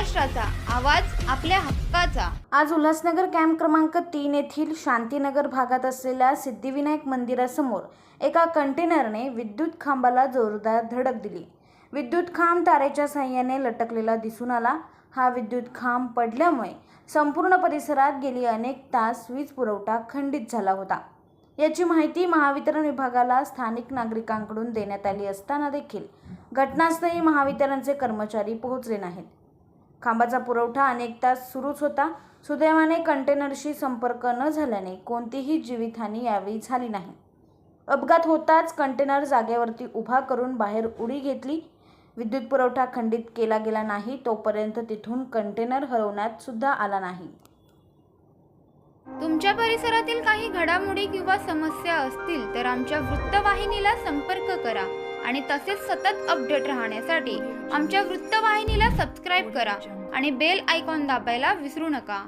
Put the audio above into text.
महाराष्ट्राचा आवाज आपल्या हक्काचा। आज उल्हासनगर कॅम्प क्रमांक 3 येथील शांतीनगर भागात असलेल्या सिद्धिविनायक मंदिरासमोर एका कंटेनरने विद्युत खांबाला जोरदार धडक दिली। विद्युत खांब तारेच्या साहाय्याने लटकलेला दिसून आला। हा विद्युत खांब पडल्यामुळे संपूर्ण परिसरात गेली अनेक तास वीज पुरवठा खंडित झाला होता। याची माहिती महावितरण विभागाला स्थानिक नागरिकांकडून देण्यात आली असताना देखील घटनास्थळी महावितरणचे कर्मचारी पोहोचले नाहीत। खांबाचा पुरवठा अनेक तास सुरूच होता। सुदैवाने कंटेनरशी संपर्क न झाल्याने कोणतीही जीवितहानी यावेळी झाली नाही। अपघात होताच कंटेनर जागेवरती उभा करून बाहेर उडी घेतली। विद्युत पुरवठा खंडित केला गेला नाही तोपर्यंत तिथून कंटेनर हलवण्यात सुद्धा आला नाही। तुमच्या परिसरातील काही घडामोडी किंवा समस्या असतील तर आमच्या वृत्तवाहिनीला संपर्क करा आणि तसेच सतत अपडेट राहण्यासाठी आमच्या वृत्तवाहिनीला सबस्क्राइब करा आणि बेल आयकॉन दाबायला विसरू नका।